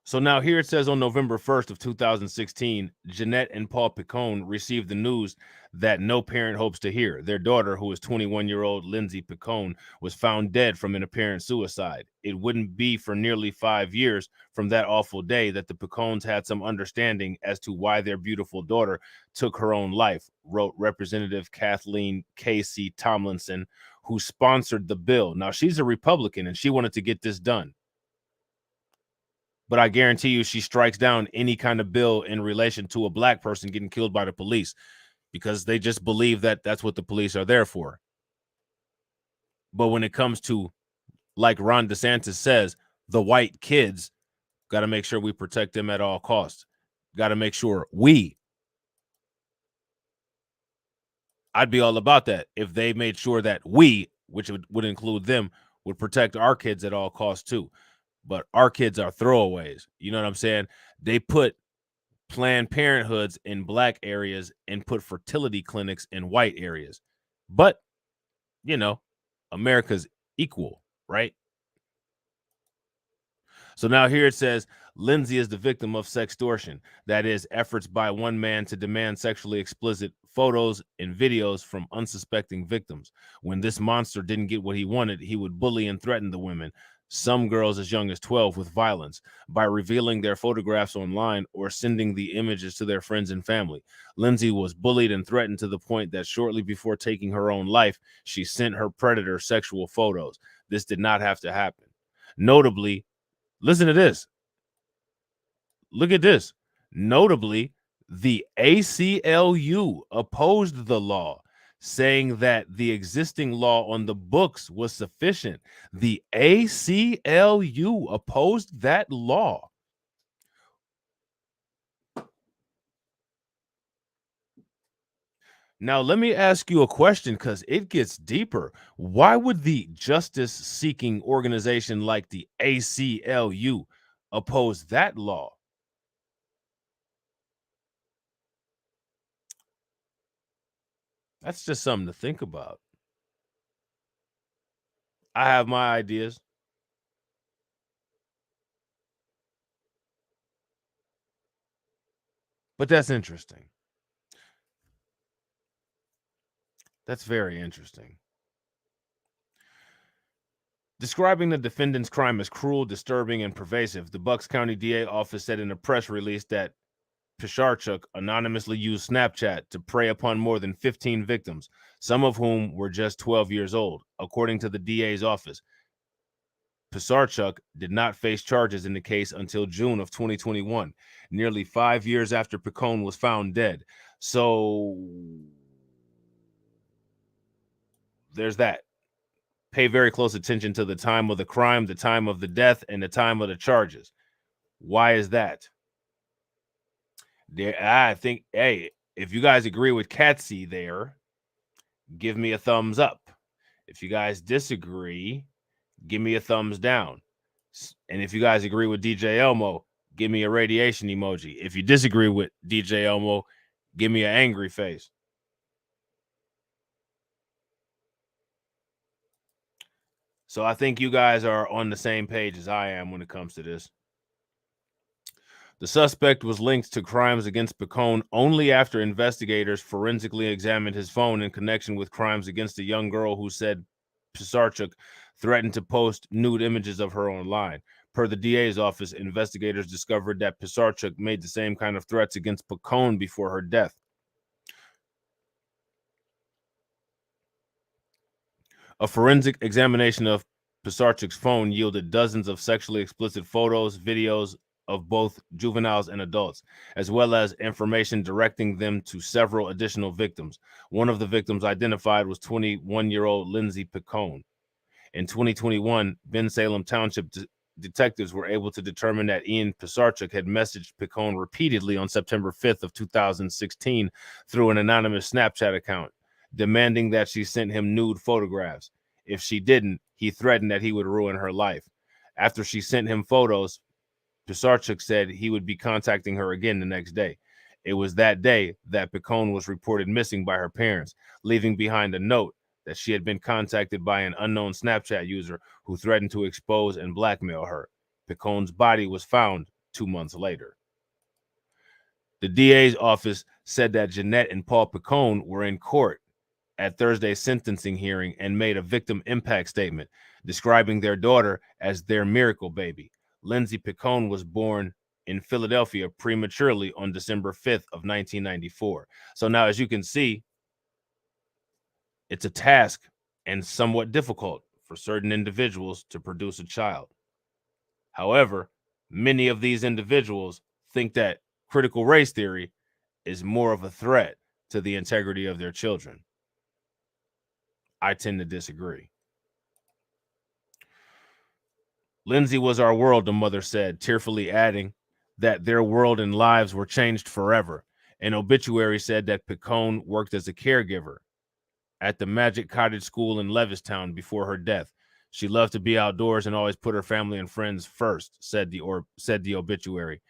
So now here it says on November 1st of 2016, Jeanette and Paul Picone received the news that no parent hopes to hear. Their daughter, who is 21-year-old Lindsay Picone, was found dead from an apparent suicide. It wouldn't be for nearly 5 years from that awful day that the Picones had some understanding as to why their beautiful daughter took her own life, wrote Representative Kathleen Casey Tomlinson, who sponsored the bill. Now, she's a Republican and she wanted to get this done. But I guarantee you she strikes down any kind of bill in relation to a black person getting killed by the police because they just believe that that's what the police are there for. But when it comes to, like Ron DeSantis says, the white kids, got to make sure we protect them at all costs. Got to make sure I'd be all about that if they made sure that we, which would include them, would protect our kids at all costs too. But our kids are throwaways. You know what I'm saying? They put Planned Parenthoods in black areas and put fertility clinics in white areas. But, you know, America's equal, right? So now here it says Lindsay is the victim of sextortion. That is, efforts by one man to demand sexually explicit photos and videos from unsuspecting victims. When this monster didn't get what he wanted, he would bully and threaten the women, some girls as young as 12, with violence by revealing their photographs online or sending the images to their friends and family. Lindsay was bullied and threatened to the point that shortly before taking her own life, she sent her predator sexual photos. This did not have to happen. Notably, listen to this. Look at this. Notably, the ACLU opposed the law, saying that the existing law on the books was sufficient. The ACLU opposed that law. Now, let me ask you a question because it gets deeper. Why would the justice-seeking organization like the ACLU oppose that law? That's just something to think about. I have my ideas. But that's interesting. That's very interesting. Describing the defendant's crime as cruel, disturbing, and pervasive, the Bucks County DA office said in a press release that Pisarchuk anonymously used Snapchat to prey upon more than 15 victims, some of whom were just 12 years old. According to the DA's office, Pisarchuk did not face charges in the case until June of 2021, nearly 5 years after Picone was found dead. So there's that. Pay very close attention to the time of the crime, the time of the death, and the time of the charges. Why is that? I think, hey, if you guys agree with Katsy there, give me a thumbs up. If you guys disagree, give me a thumbs down. And if you guys agree with DJ Elmo, give me a radiation emoji. If you disagree with DJ Elmo, give me an angry face. So I think you guys are on the same page as I am when it comes to this. The suspect was linked to crimes against Picone only after investigators forensically examined his phone in connection with crimes against a young girl who said Pisarchuk threatened to post nude images of her online. Per the DA's office, investigators discovered that Pisarchuk made the same kind of threats against Picone before her death. A forensic examination of Pisarchuk's phone yielded dozens of sexually explicit photos, videos of both juveniles and adults, as well as information directing them to several additional victims. One of the victims identified was 21-year-old Lindsay Picone. In 2021, Ben Salem Township detectives were able to determine that Ian Pisarchuk had messaged Picone repeatedly on September 5th of 2016 through an anonymous Snapchat account, demanding that she sent him nude photographs. If she didn't, he threatened that he would ruin her life. After she sent him photos, Pisarchuk said he would be contacting her again the next day. It was that day that Picone was reported missing by her parents, leaving behind a note that she had been contacted by an unknown Snapchat user who threatened to expose and blackmail her. Picone's body was found 2 months later. The DA's office said that Jeanette and Paul Picone were in court at Thursday's sentencing hearing and made a victim impact statement describing their daughter as their miracle baby. Lindsay Picone was born in Philadelphia prematurely on December 5th of 1994. So now, as you can see, it's a task and somewhat difficult for certain individuals to produce a child. However, many of these individuals think that critical race theory is more of a threat to the integrity of their children. I tend to disagree. Lindsay was our world, the mother said, tearfully adding that their world and lives were changed forever. An obituary said that Picone worked as a caregiver at the Magic Cottage School in Levistown before her death. She loved to be outdoors and always put her family and friends first, said the obituary.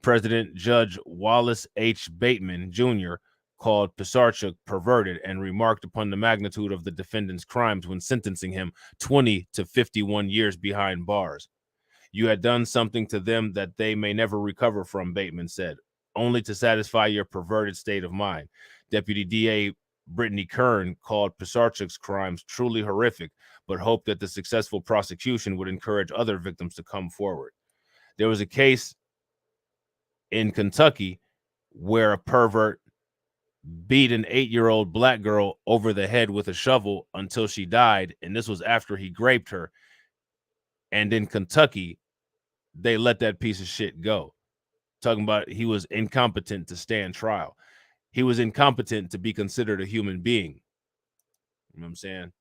President Judge Wallace H. Bateman Jr. called Pisarchuk perverted and remarked upon the magnitude of the defendant's crimes when sentencing him 20 to 51 years behind bars. You had done something to them that they may never recover from, Bateman said, only to satisfy your perverted state of mind. Deputy DA Brittany Kern called Pisarchuk's crimes truly horrific, but hoped that the successful prosecution would encourage other victims to come forward. There was a case in Kentucky where a pervert beat an 8-year-old black girl over the head with a shovel until she died, and this was after he raped her. And in Kentucky, they let that piece of shit go. Talking about he was incompetent to stand trial. He was incompetent to be considered a human being. You know what I'm saying?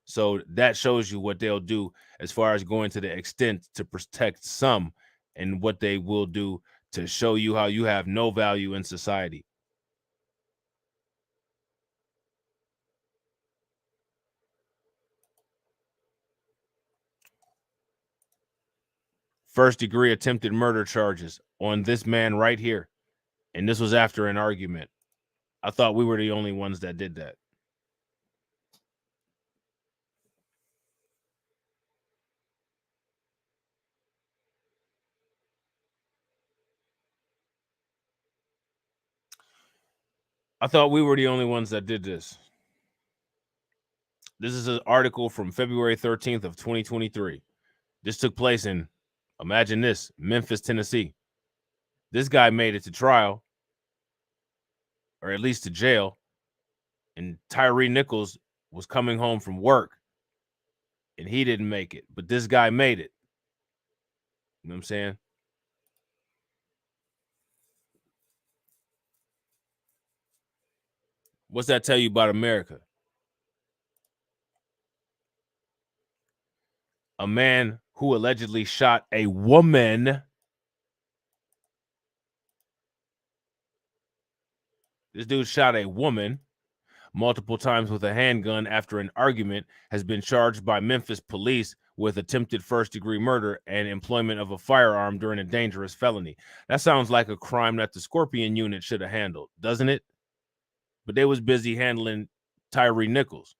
So that shows you what they'll do as far as going to the extent to protect some, and what they will do to show you how you have no value in society. First-degree attempted murder charges on this man right here. And this was after an argument. I thought we were the only ones that did that. I thought we were the only ones that did this. This is an article from February 13th of 2023. This took place in, imagine this, Memphis, Tennessee. This guy made it to trial, or at least to jail, and Tyree Nichols was coming home from work, and he didn't make it, but this guy made it. You know what I'm saying? What's that tell you about America? A man who allegedly shot a woman. This dude shot a woman multiple times with a handgun after an argument, has been charged by Memphis police with attempted first-degree murder and employment of a firearm during a dangerous felony. That sounds like a crime that the Scorpion unit should have handled, doesn't it? But they was busy handling Tyree Nichols.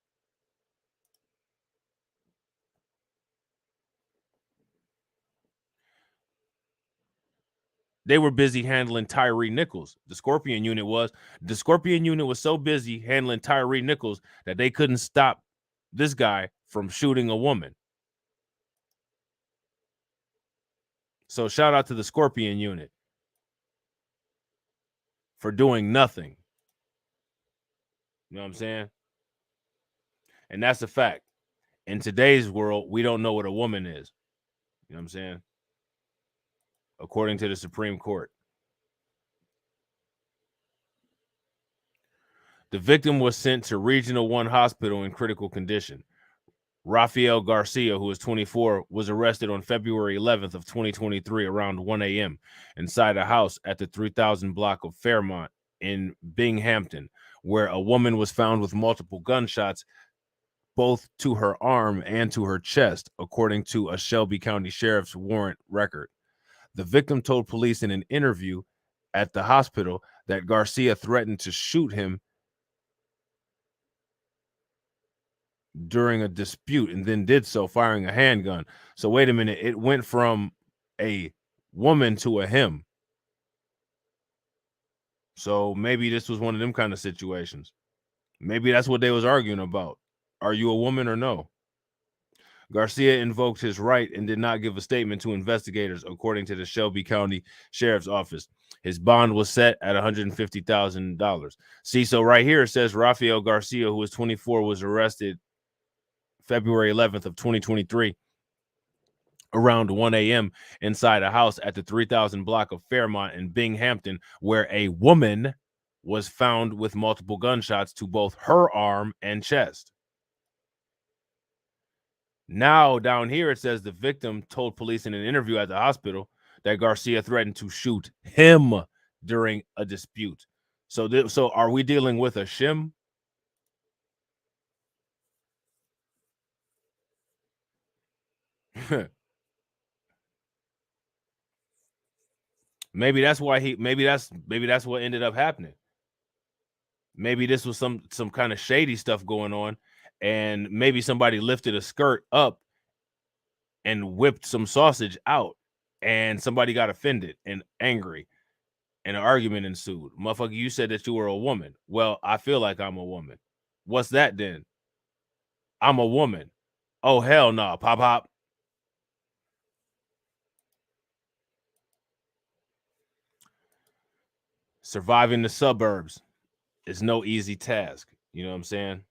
They were busy handling Tyree Nichols. The Scorpion unit was. The Scorpion unit was so busy handling Tyree Nichols that they couldn't stop this guy from shooting a woman. So shout out to the Scorpion unit for doing nothing. You know what I'm saying? And that's a fact. In today's world, we don't know what a woman is. You know what I'm saying? According to the Supreme Court. The victim was sent to Regional 1 Hospital in critical condition. Rafael Garcia, who was 24, was arrested on February 11th of 2023 around 1 a.m. inside a house at the 3000 block of Fairmont in Binghamton, where a woman was found with multiple gunshots, both to her arm and to her chest, according to a Shelby County Sheriff's warrant record. The victim told police in an interview at the hospital that Garcia threatened to shoot him during a dispute and then did so, firing a handgun. So wait a minute, it went from a woman to a him. So maybe this was one of them kind of situations. Maybe that's what they was arguing about. Are you a woman or no? Garcia invoked his right and did not give a statement to investigators, according to the Shelby County Sheriff's Office. His bond was set at $150,000. See, so right here it says Rafael Garcia, who was 24, was arrested February 11th of 2023 around 1 a.m. inside a house at the 3000 block of Fairmont in Binghamton, where a woman was found with multiple gunshots to both her arm and chest. Now, down here, it says the victim told police in an interview at the hospital that Garcia threatened to shoot him during a dispute. So are we dealing with a shim? Maybe that's why maybe that's what ended up happening. Maybe this was some kind of shady stuff going on, and maybe somebody lifted a skirt up and whipped some sausage out, and somebody got offended and angry, and an argument ensued. Motherfucker, you said that you were a woman. Well, I feel like I'm a woman. What's that then? I'm a woman. Oh, hell no, pop pop. Surviving the suburbs is no easy task. You know what I'm saying?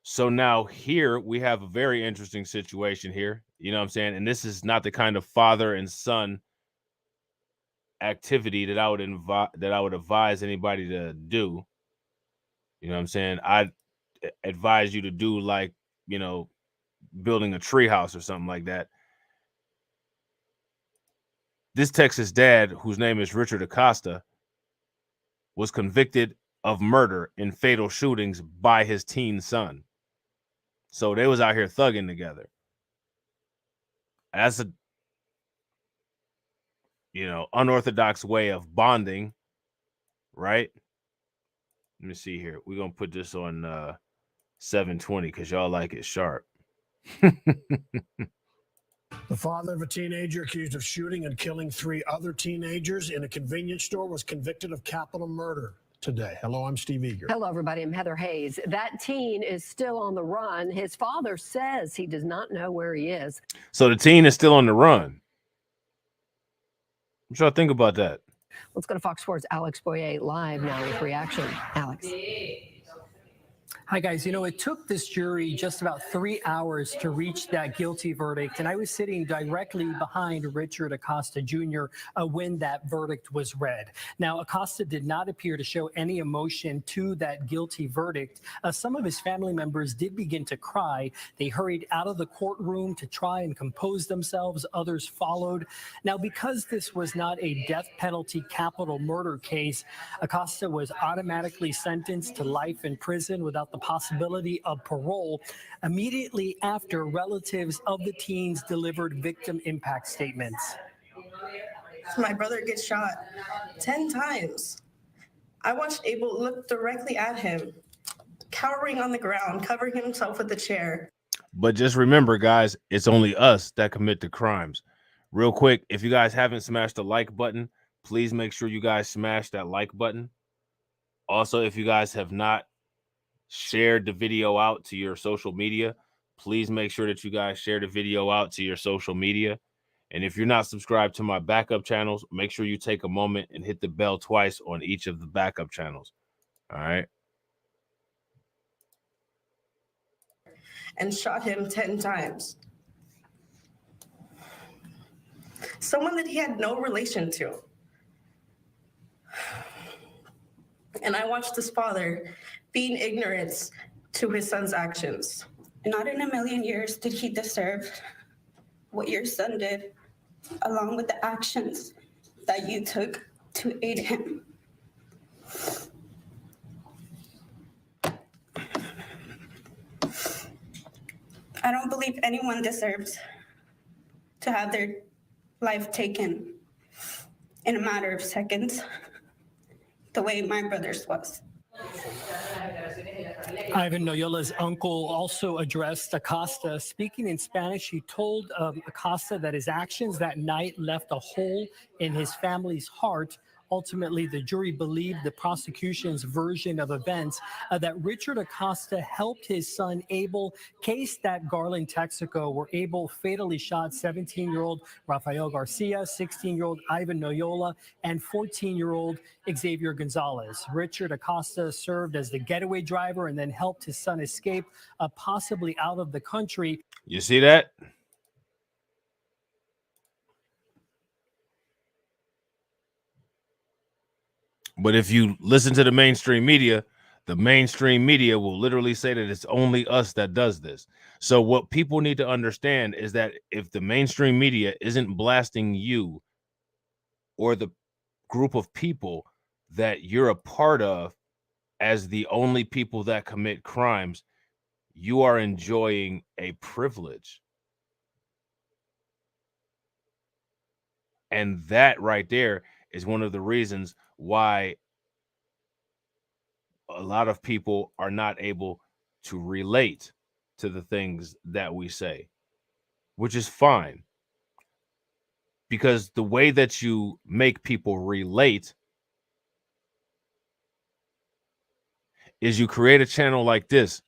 So now here we have a very interesting situation here. You know what I'm saying? And this is not the kind of father and son activity that I would advise anybody to do. You know what I'm saying? I'd advise you to do, like, you know, building a tree house or something like that. This Texas dad, whose name is Richard Acosta, was convicted of murder in fatal shootings by his teen son. So they was out here thugging together. That's a, you know, unorthodox way of bonding, right? Let me see here. We're going to put this on 720 because y'all like it sharp. The father of a teenager accused of shooting and killing 3 other teenagers in a convenience store was convicted of capital murder today. Hello, I'm Steve Eager. Hello, everybody. I'm Heather Hayes. That teen is still on the run. His father says he does not know where he is. So the teen is still on the run. What y'all think about that? Let's go to Fox Sports' Alex Boyer live now with reaction. Alex. Hi, guys. You know, it took this jury just about 3 hours to reach that guilty verdict, and I was sitting directly behind Richard Acosta Jr. When that verdict was read. Now, Acosta did not appear to show any emotion to that guilty verdict. Some of his family members did begin to cry. They hurried out of the courtroom to try and compose themselves. Others followed. Now, because this was not a death penalty capital murder case, Acosta was automatically sentenced to life in prison without the possibility of parole immediately after relatives of the teens delivered victim impact statements. My brother gets shot 10 times. I watched Abel look directly at him, cowering on the ground, covering himself with a chair. But just remember, guys, it's only us that commit the crimes. Real quick, if you guys haven't smashed the like button, please make sure you guys smash that like button. Also, if you guys have not shared the video out to your social media, please make sure that you guys share the video out to your social media. And if you're not subscribed to my backup channels, make sure you take a moment and hit the bell twice on each of the backup channels. All right. And shot him 10 times. Someone that he had no relation to. And I watched this father being ignorant to his son's actions. Not in a million years did he deserve what your son did, along with the actions that you took to aid him. I don't believe anyone deserves to have their life taken in a matter of seconds, the way my brother's was. Ivan Noyola's uncle also addressed Acosta. Speaking in Spanish, he told Acosta that his actions that night left a hole in his family's heart. Ultimately, the jury believed the prosecution's version of events, that Richard Acosta helped his son Abel case that Garland, Texaco, where Abel fatally shot 17-year-old Rafael Garcia, 16-year-old Ivan Noyola, and 14-year-old Xavier Gonzalez. Richard Acosta served as the getaway driver and then helped his son escape, possibly out of the country. You see that? But if you listen to the mainstream media will literally say that it's only us that does this. So what people need to understand is that if the mainstream media isn't blasting you or the group of people that you're a part of as the only people that commit crimes, you are enjoying a privilege. And that right there is one of the reasons why a lot of people are not able to relate to the things that we say, which is fine. Because the way that you make people relate is you create a channel like this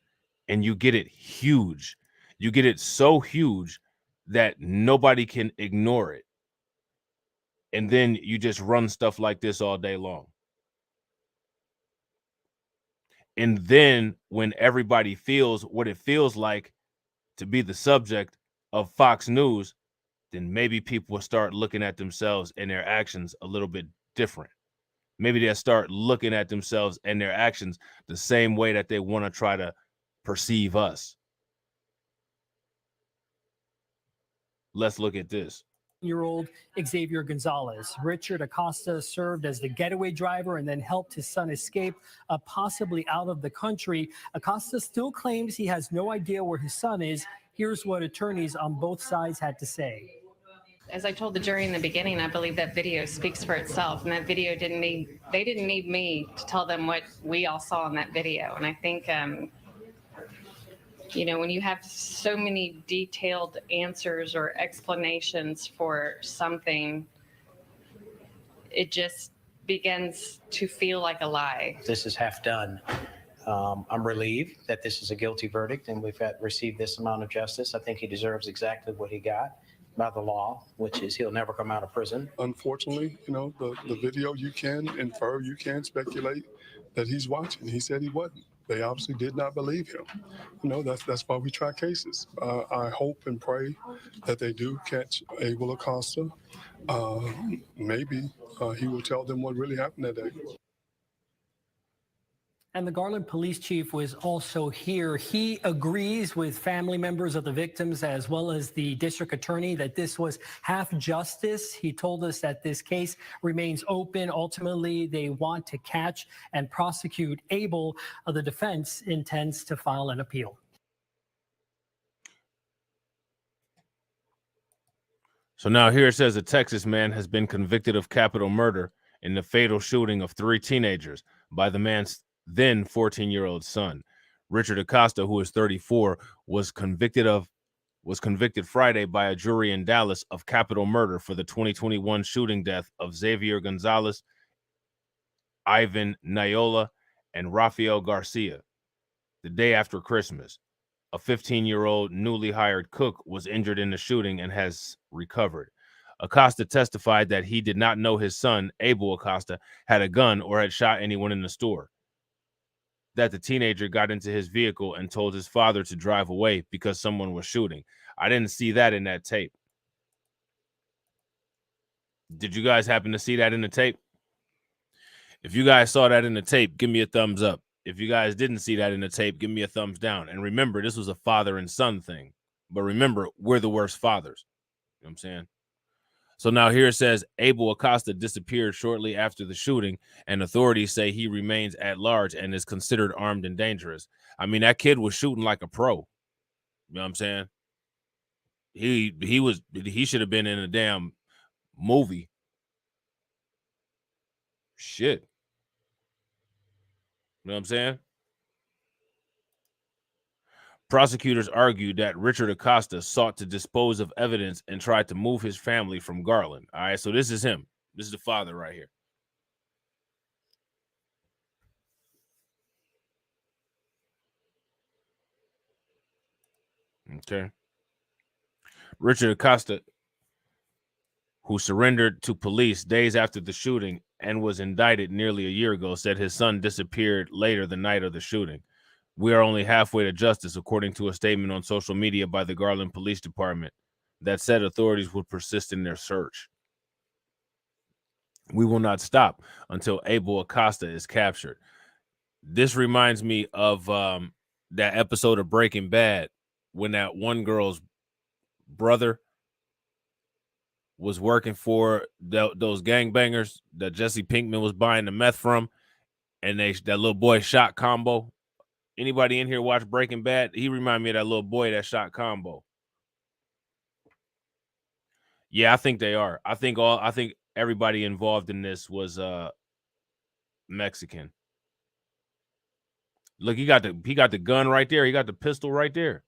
and you get it huge. You get it so huge that nobody can ignore it. And then you just run stuff like this all day long. And then when everybody feels what it feels like to be the subject of Fox News, then maybe people will start looking at themselves and their actions a little bit different. Maybe they'll start looking at themselves and their actions the same way that they want to try to perceive us. Let's look at this. Year-old Xavier Gonzalez. Richard Acosta served as the getaway driver and then helped his son escape, possibly out of the country. Acosta still claims he has no idea where his son is. Here's what attorneys on both sides had to say. As I told the jury in the beginning, I believe that video speaks for itself, and that video they didn't need me to tell them what we all saw in that video. And I think, you know, when you have so many detailed answers or explanations for something, it just begins to feel like a lie. This is half done. I'm relieved that this is a guilty verdict and we've received this amount of justice. I think he deserves exactly what he got by the law, which is he'll never come out of prison. Unfortunately, you know, the video, you can infer, you can speculate that he's watching. He said he wasn't. They obviously did not believe him. You know, that's why we try cases. I hope and pray that they do catch Abel Acosta. Maybe he will tell them what really happened that day. And the Garland police chief was also here. He agrees with family members of the victims as well as the district attorney that this was half justice. He told us that this case remains open. Ultimately, they want to catch and prosecute Abel. The defense intends to file an appeal. So now here it says a Texas man has been convicted of capital murder in the fatal shooting of 3 teenagers by the man's then 14-year-old son. Richard Acosta, who is 34, was convicted Friday by a jury in Dallas of capital murder for the 2021 shooting death of Xavier Gonzalez, Ivan Nayola, and Rafael Garcia. The day after Christmas, a 15-year-old newly hired cook was injured in the shooting and has recovered. Acosta testified that he did not know his son, Abel Acosta, had a gun or had shot anyone in the store. That the teenager got into his vehicle and told his father to drive away because someone was shooting. I didn't see that in that tape. Did you guys happen to see that in the tape? If you guys saw that in the tape, give me a thumbs up. If you guys didn't see that in the tape, give me a thumbs down. And remember, this was a father and son thing. But remember, we're the worst fathers. You know what I'm saying? So now here it says Abel Acosta disappeared shortly after the shooting, and authorities say he remains at large and is considered armed and dangerous. I mean, that kid was shooting like a pro. You know what I'm saying? He should have been in a damn movie. Shit. You know what I'm saying? Prosecutors argued that Richard Acosta sought to dispose of evidence and tried to move his family from Garland. All right, so this is him. This is the father right here. Okay. Richard Acosta, who surrendered to police days after the shooting and was indicted nearly a year ago, said his son disappeared later the night of the shooting. We are only halfway to justice, according to a statement on social media by the Garland Police Department that said authorities would persist in their search. We will not stop until Abel Acosta is captured. This reminds me of that episode of Breaking Bad when that one girl's brother was working for those gangbangers that Jesse Pinkman was buying the meth from, and that little boy shot Combo. Anybody in here watch Breaking Bad? He reminded me of that little boy that shot Combo. Yeah, I think they are. I think everybody involved in this was Mexican. Look, he got the gun right there. He got the pistol right there.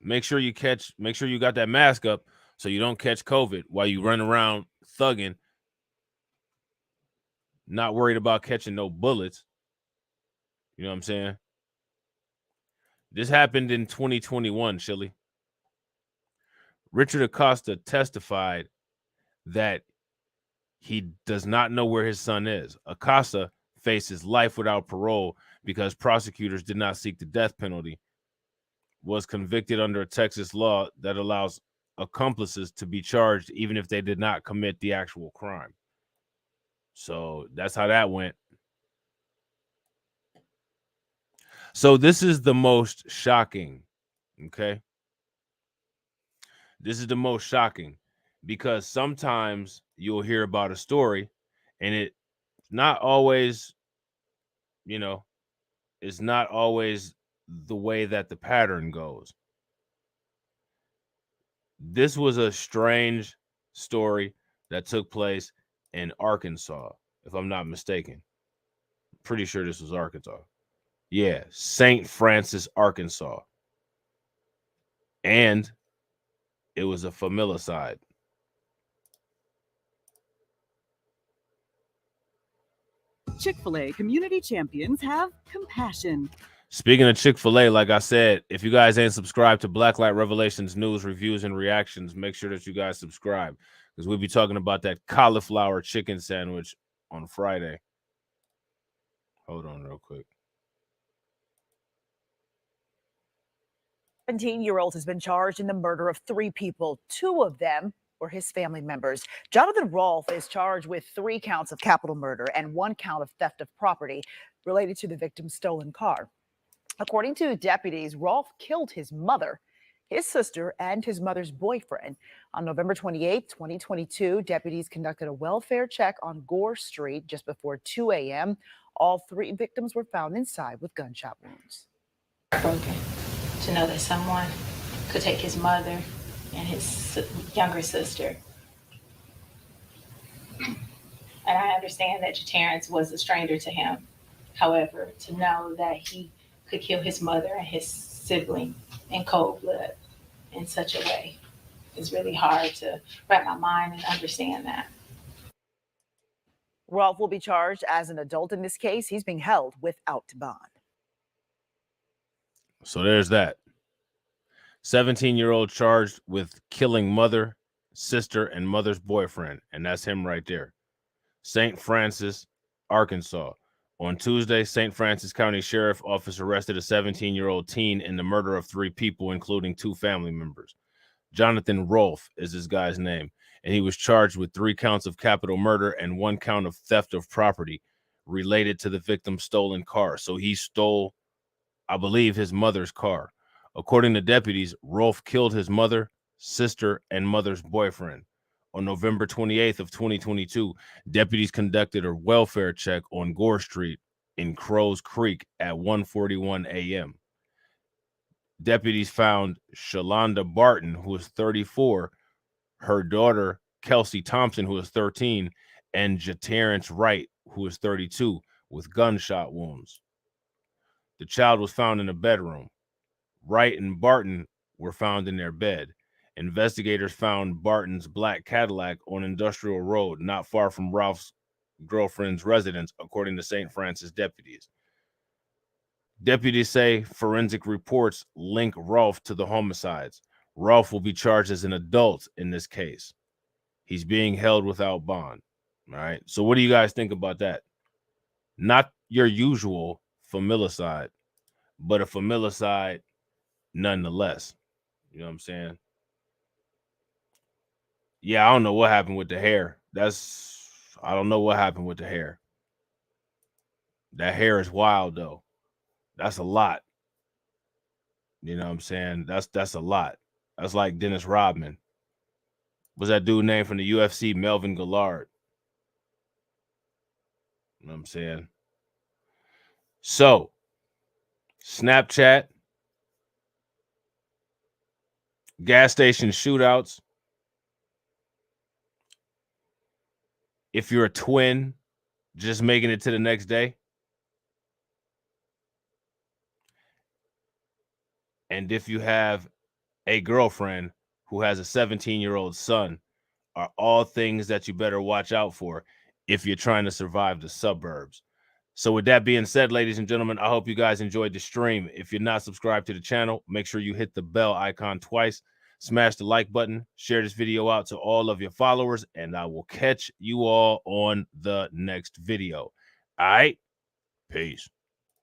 Make sure you got that mask up so you don't catch COVID while you run around thugging, not worried about catching no bullets. You know what I'm saying? This happened in 2021, Chili. Richard Acosta testified that he does not know where his son is. Acosta faces life without parole because prosecutors did not seek the death penalty, was convicted under a Texas law that allows accomplices to be charged even if they did not commit the actual crime. So that's how that went. So this is the most shocking, okay? This is the most shocking because sometimes you'll hear about a story and it's not always, it's not always the way that the pattern goes. This was a strange story that took place in Arkansas, if I'm not mistaken. Pretty sure this was Arkansas. Yeah, St. Francis, Arkansas. And it was a familicide. Chick-fil-A community champions have compassion. Speaking of Chick-fil-A, like I said, if you guys ain't subscribed to Blacklight Revelations news, reviews, and reactions, make sure that you guys subscribe because we'll be talking about that cauliflower chicken sandwich on Friday. Hold on real quick. 17-year-old has been charged in the murder of 3 people. 2 of them were his family members. Jonathan Rolfe is charged with 3 counts of capital murder and 1 count of theft of property related to the victim's stolen car. According to deputies, Rolfe killed his mother, his sister, and his mother's boyfriend. On November 28, 2022, deputies conducted a welfare check on Gore Street just before 2 a.m. All 3 victims were found inside with gunshot wounds. Broken to know that someone could take his mother and his younger sister. And I understand that Terrence was a stranger to him. However, to know that he could kill his mother and his sibling in cold blood in such a way is really hard to wrap my mind and understand that. Rolfe will be charged as an adult in this case. He's being held without bond. So there's that. 17-year-old charged with killing mother, sister, and mother's boyfriend. And that's him right there. St. Francis, Arkansas. On Tuesday, St. Francis County Sheriff Office arrested a 17-year-old teen in the murder of 3 people, including 2 family members. Jonathan Rolfe is this guy's name, and he was charged with 3 counts of capital murder and 1 count of theft of property related to the victim's stolen car. So he stole, I believe, his mother's car. According to deputies, Rolfe killed his mother, sister, and mother's boyfriend. On November 28th of 2022, deputies conducted a welfare check on Gore Street in Crows Creek at 1:41 a.m. Deputies found Shalonda Barton, who was 34, her daughter, Kelsey Thompson, who was 13, and Terrence Wright, who was 32, with gunshot wounds. The child was found in a bedroom. Wright and Barton were found in their bed. Investigators found Barton's black Cadillac on Industrial Road, not far from Ralph's girlfriend's residence, according to St. Francis deputies. Deputies say forensic reports link Rolfe to the homicides. Rolfe will be charged as an adult in this case. He's being held without bond. All right. So what do you guys think about that? Not your usual familicide, but a familicide nonetheless. You know what I'm saying? Yeah, I don't know what happened with the hair. I don't know what happened with the hair. That hair is wild though. That's a lot. You know what I'm saying? That's a lot. That's like Dennis Rodman. What's that dude name from the UFC? Melvin Gillard. You know what I'm saying? So, Snapchat gas station shootouts. If you're a twin, just making it to the next day. And if you have a girlfriend who has a 17-year-old son, are all things that you better watch out for if you're trying to survive the suburbs. So with that being said, ladies and gentlemen, I hope you guys enjoyed the stream. If you're not subscribed to the channel, make sure you hit the bell icon twice, smash the like button, share this video out to all of your followers, and I will catch you all on the next video. All right, peace.